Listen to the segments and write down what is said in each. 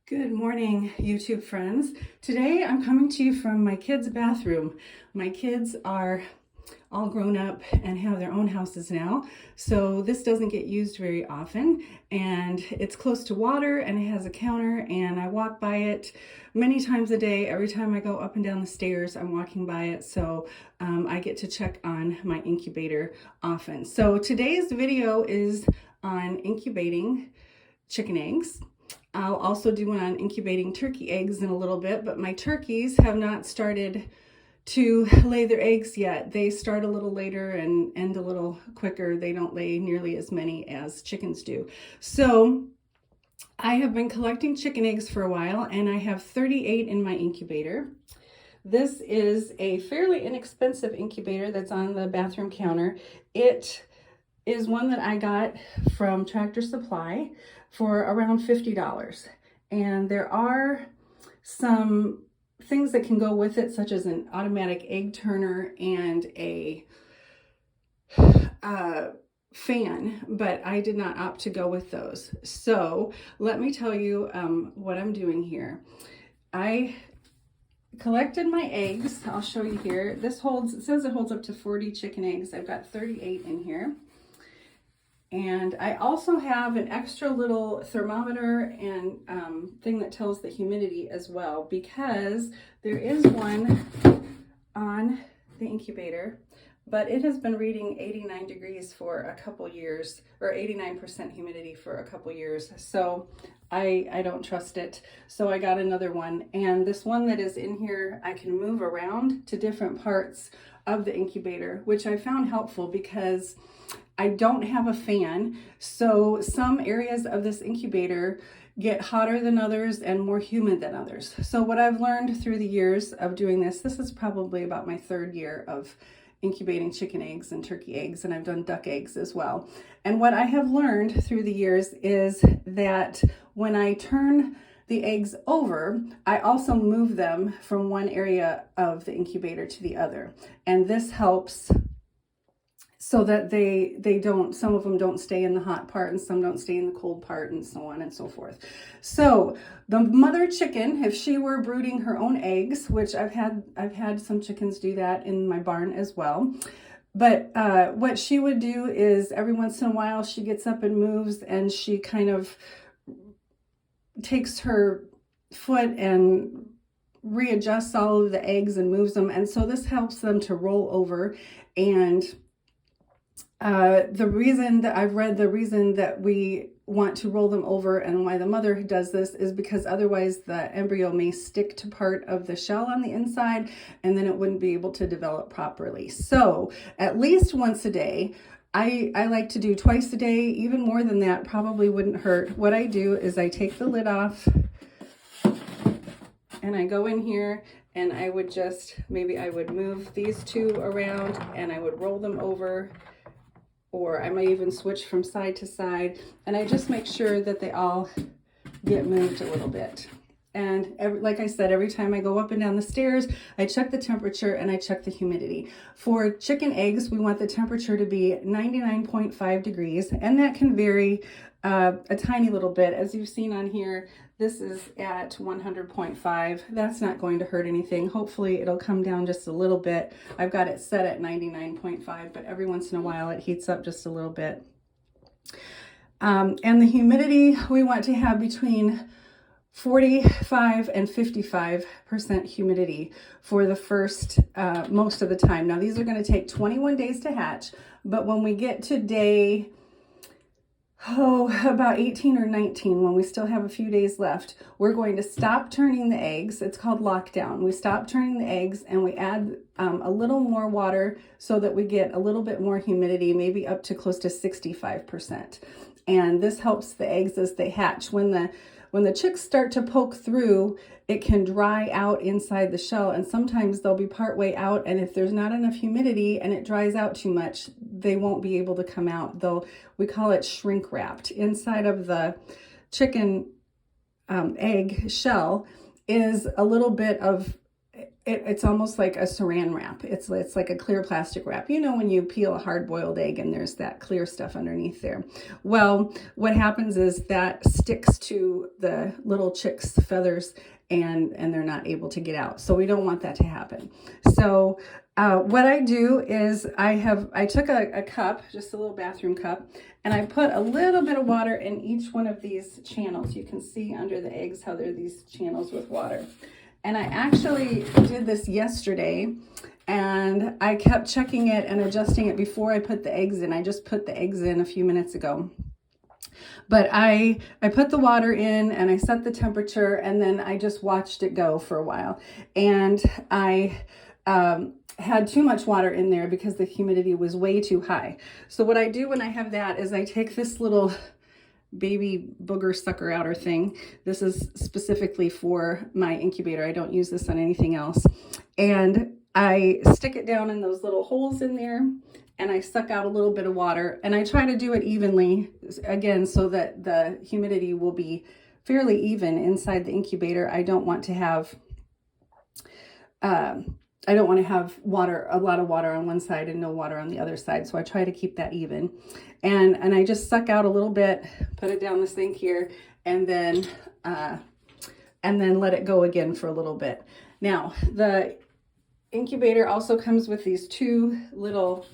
Good morning, YouTube friends. Today I'm coming to you from my kids' bathroom. My kids are all grown up and have their own houses now, so this doesn't get used very often, and it's close to water and it has a counter, and I walk by it many times a day. Every time I go up and down the stairs, I'm walking by it, so I get to check on my incubator often. So today's video is on incubating chicken eggs. I'll also do one on incubating turkey eggs in a little bit, but my turkeys have not started to lay their eggs yet. They start a little later and end a little quicker. They don't lay nearly as many as chickens do. So I have been collecting chicken eggs for a while, and I have 38 in my incubator. This is a fairly inexpensive incubator that's on the bathroom counter. It is one that I got from Tractor Supply for around $50. And there are some things that can go with it, such as an automatic egg turner and a fan, but I did not opt to go with those. So let me tell you what I'm doing here. I collected my eggs. I'll show you here. It says it holds up to 40 chicken eggs. I've got 38 in here. And I also have an extra little thermometer and thing that tells the humidity as well, because there is one on the incubator, but it has been reading 89 degrees for a couple years, or 89% humidity for a couple years. So I don't trust it. So I got another one. And this one that is in here, I can move around to different parts of the incubator, which I found helpful because I don't have a fan, so some areas of this incubator get hotter than others and more humid than others. So what I've learned through the years of doing this is probably about my third year of incubating chicken eggs and turkey eggs, and I've done duck eggs as well. And what I have learned through the years is that when I turn the eggs over, I also move them from one area of the incubator to the other. And this helps so that some of them don't stay in the hot part and some don't stay in the cold part, and so on and so forth. So the mother chicken, if she were brooding her own eggs, which I've had some chickens do that in my barn as well. But what she would do is every once in a while she gets up and moves, and she kind of takes her foot and readjusts all of the eggs and moves them. And so this helps them to roll over. And the reason that we want to roll them over and why the mother does this is because otherwise the embryo may stick to part of the shell on the inside, and then it wouldn't be able to develop properly. So at least once a day. I like to do twice a day. Even more than that probably wouldn't hurt. What I do is I take the lid off and I go in here, and I would maybe I would move these two around and I would roll them over, or I might even switch from side to side, and I just make sure that they all get moved a little bit. And like I said, every time I go up and down the stairs, I check the temperature and I check the humidity. For chicken eggs, we want the temperature to be 99.5 degrees, and that can vary a tiny little bit. As you've seen on here, this is at 100.5. That's not going to hurt anything. Hopefully it'll come down just a little bit. I've got it set at 99.5, but every once in a while it heats up just a little bit. And the humidity, we want to have between 45 and 55% humidity for the first most of the time. Now these are going to take 21 days to hatch, but when we get to day about 18 or 19, when we still have a few days left, we're going to stop turning the eggs. It's called lockdown. We stop turning the eggs and we add a little more water so that we get a little bit more humidity, maybe up to close to 65%. And this helps the eggs as they hatch. When the chicks start to poke through, it can dry out inside the shell, and sometimes they'll be part way out, and if there's not enough humidity and it dries out too much, they won't be able to come out. We call it shrink wrapped. Inside of the chicken egg shell is a little bit of it's almost like a saran wrap. It's like a clear plastic wrap. You know when you peel a hard-boiled egg and there's that clear stuff underneath there. Well, what happens is that sticks to the little chick's feathers and they're not able to get out. So we don't want that to happen. So what I do is I took a cup, just a little bathroom cup, and I put a little bit of water in each one of these channels. You can see under the eggs how there are these channels with water. And I actually did this yesterday, and I kept checking it and adjusting it before I put the eggs in. I just put the eggs in a few minutes ago. But I put the water in and I set the temperature, and then I just watched it go for a while. And I had too much water in there because the humidity was way too high. So what I do when I have that is I take this little baby booger sucker outer thing. This is specifically for my incubator. I don't use this on anything else. And I stick it down in those little holes in there, and I suck out a little bit of water, and I try to do it evenly, again, so that the humidity will be fairly even inside the incubator. I don't want to have water, a lot of water on one side and no water on the other side. So I try to keep that even. And I just suck out a little bit, put it down the sink here, and then let it go again for a little bit. Now, the incubator also comes with these two little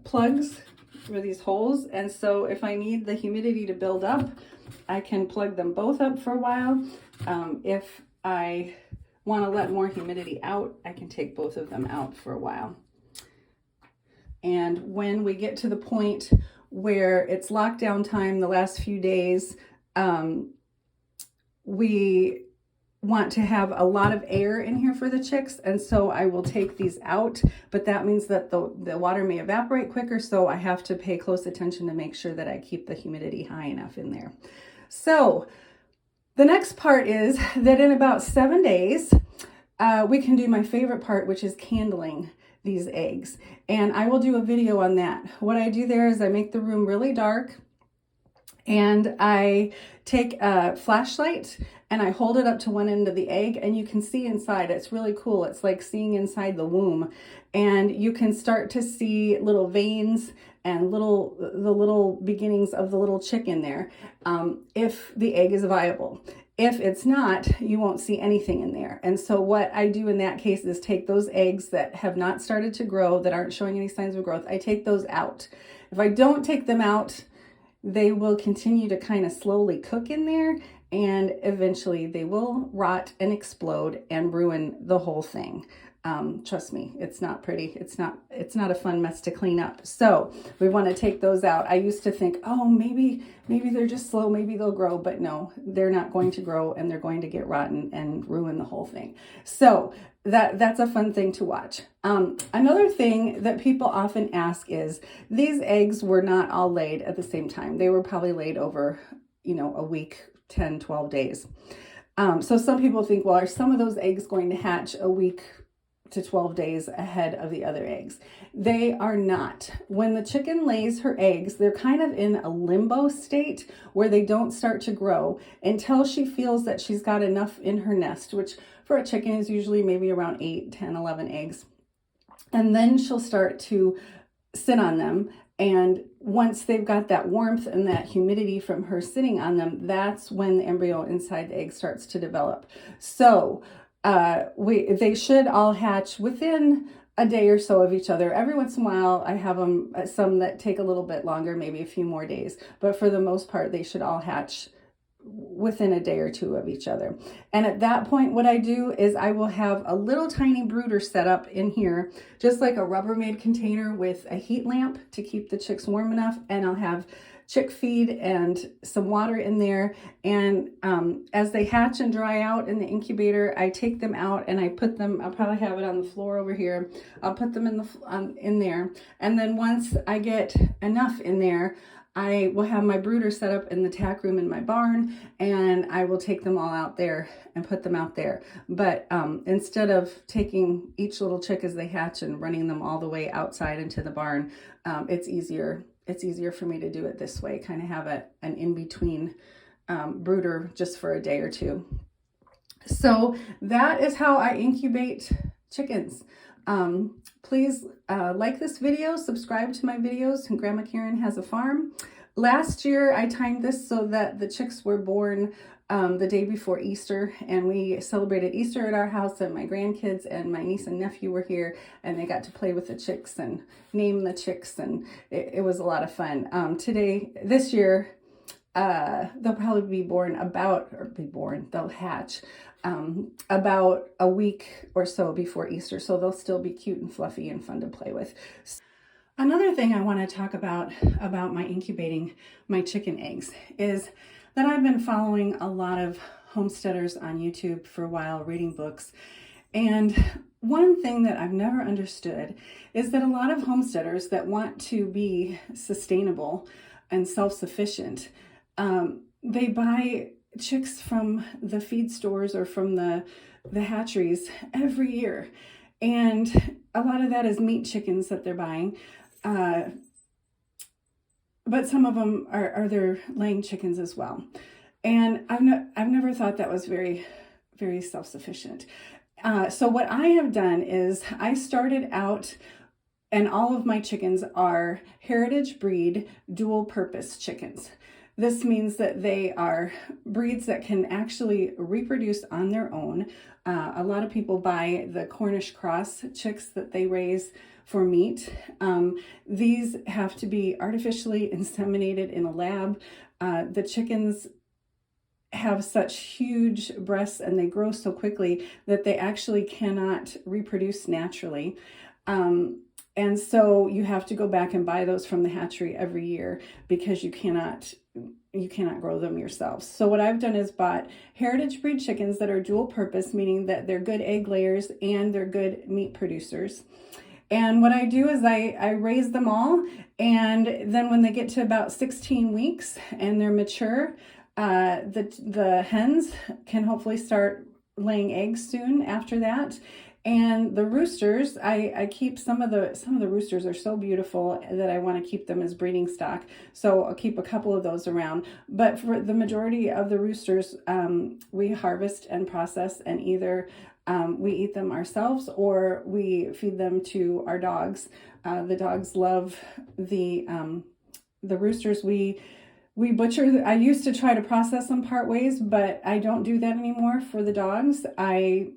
plugs for these holes. And so if I need the humidity to build up, I can plug them both up for a while. If I want to let more humidity out, I can take both of them out for a while. And when we get to the point where it's lockdown time, the last few days, we want to have a lot of air in here for the chicks, and so I will take these out, but that means that the water may evaporate quicker, so I have to pay close attention to make sure that I keep the humidity high enough in there. So the next part is that in about 7 days, we can do my favorite part, which is candling these eggs. And I will do a video on that. What I do there is I make the room really dark, and I take a flashlight and I hold it up to one end of the egg, and you can see inside. It's really cool. It's like seeing inside the womb, and you can start to see little veins and the little beginnings of the little chick in there, if the egg is viable. If it's not, you won't see anything in there. And so what I do in that case is take those eggs that have not started to grow, that aren't showing any signs of growth, I take those out. If I don't take them out, they will continue to kind of slowly cook in there, and eventually they will rot and explode and ruin the whole thing. Trust me, it's not pretty. It's not a fun mess to clean up. So we want to take those out. I used to think, oh, maybe they're just slow, maybe they'll grow, but no, they're not going to grow, and they're going to get rotten and ruin the whole thing. So that's a fun thing to watch. Another thing that people often ask is, these eggs were not all laid at the same time. They were probably laid over, a week, 10, 12 days. So some people think, well, are some of those eggs going to hatch a week to 12 days ahead of the other eggs? They are not. When the chicken lays her eggs, they're kind of in a limbo state where they don't start to grow until she feels that she's got enough in her nest, which for a chicken is usually maybe around 8, 10, 11 eggs. And then she'll start to sit on them. And once they've got that warmth and that humidity from her sitting on them, that's when the embryo inside the egg starts to develop. So they should all hatch within a day or so of each other. Every once in a while, I have them, some that take a little bit longer, maybe a few more days, but for the most part, they should all hatch within a day or two of each other. And at that point, what I do is I will have a little tiny brooder set up in here, just like a Rubbermaid container with a heat lamp to keep the chicks warm enough. And I'll have chick feed and some water in there. And as they hatch and dry out in the incubator, I take them out and I put them, I'll probably have it on the floor over here. I'll put them in there. And then once I get enough in there, I will have my brooder set up in the tack room in my barn, and I will take them all out there and put them out there. But instead of taking each little chick as they hatch and running them all the way outside into the barn, it's easier for me to do it this way, kind of have an in-between brooder just for a day or two. So that is how I incubate chickens. Please like this video, subscribe to my videos. And Grandma Karen has a farm. Last year I timed this so that the chicks were born the day before Easter, and we celebrated Easter at our house, and my grandkids and my niece and nephew were here, and they got to play with the chicks and name the chicks, and it was a lot of fun. This year, they'll probably they'll hatch about a week or so before Easter, so they'll still be cute and fluffy and fun to play with. Another thing I want to talk about my incubating my chicken eggs is that I've been following a lot of homesteaders on YouTube for a while, reading books. And one thing that I've never understood is that a lot of homesteaders that want to be sustainable and self-sufficient, they buy chicks from the feed stores or from the hatcheries every year. And a lot of that is meat chickens that they're buying. But some of them are their laying chickens as well. And I've never thought that was very, very self-sufficient. So what I have done is I started out, and all of my chickens are heritage breed, dual purpose chickens. This means that they are breeds that can actually reproduce on their own. A lot of people buy the Cornish cross chicks that they raise for meat. These have to be artificially inseminated in a lab. The chickens have such huge breasts and they grow so quickly that they actually cannot reproduce naturally. And so you have to go back and buy those from the hatchery every year because you cannot grow them yourselves. So what I've done is bought heritage breed chickens that are dual purpose, meaning that they're good egg layers and they're good meat producers. And what I do is I raise them all, and then when they get to about 16 weeks and they're mature, the hens can hopefully start laying eggs soon after that. And the roosters, I keep some of the roosters are so beautiful that I want to keep them as breeding stock. So I'll keep a couple of those around. But for the majority of the roosters, we harvest and process, and either we eat them ourselves or we feed them to our dogs. The dogs love the roosters. We butcher. I used to try to process them part ways, but I don't do that anymore for the dogs. I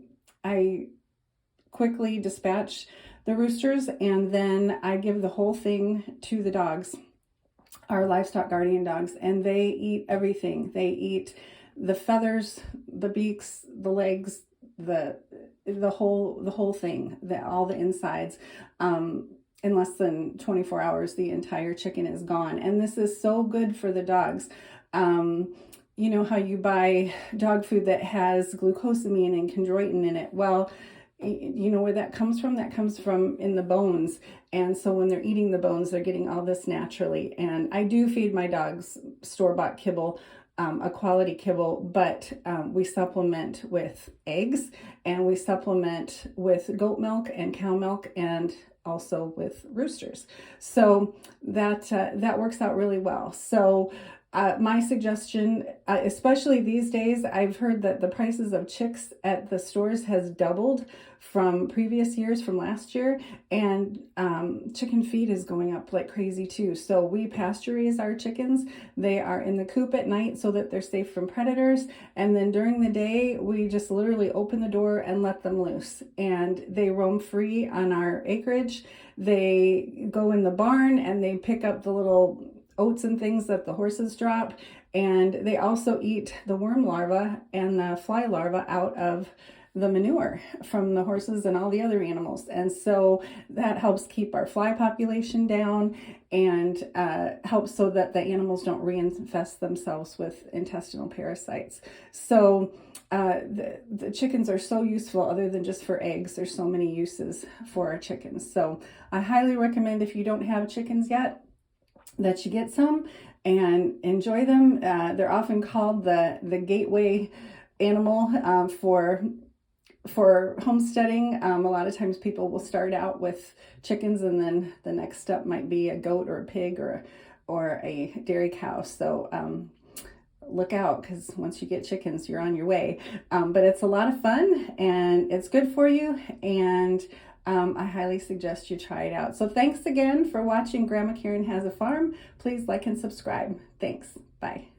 quickly dispatch the roosters, and then I give the whole thing to the dogs, our livestock guardian dogs, and they eat everything. They eat the feathers, the beaks, the legs, the whole thing, all the insides. In less than 24 hours, the entire chicken is gone. And this is so good for the dogs. You know how you buy dog food that has glucosamine and chondroitin in it? Well, you know where that comes from? That comes from in the bones. And so when they're eating the bones, they're getting all this naturally. And I do feed my dogs store-bought kibble, a quality kibble, but we supplement with eggs, and we supplement with goat milk and cow milk, and also with roosters. So that works out really well. So my suggestion, especially these days, I've heard that the prices of chicks at the stores has doubled from previous years, from last year, and chicken feed is going up like crazy too. So we pasture raise our chickens. They are in the coop at night so that they're safe from predators, and then during the day we just literally open the door and let them loose, and they roam free on our acreage. They go in the barn and they pick up the little oats and things that the horses drop, and they also eat the worm larvae and the fly larvae out of the manure from the horses and all the other animals. And so that helps keep our fly population down, and helps so that the animals don't reinfest themselves with intestinal parasites. So the chickens are so useful, other than just for eggs. There's so many uses for our chickens. So I highly recommend, if you don't have chickens yet, that you get some and enjoy them. They're often called the gateway animal for homesteading. A lot of times people will start out with chickens, and then the next step might be a goat or a pig or a dairy cow. So look out, because once you get chickens, you're on your way. But it's a lot of fun and it's good for you. And I highly suggest you try it out. So thanks again for watching Grandma Karen Has a Farm. Please like and subscribe. Thanks. Bye.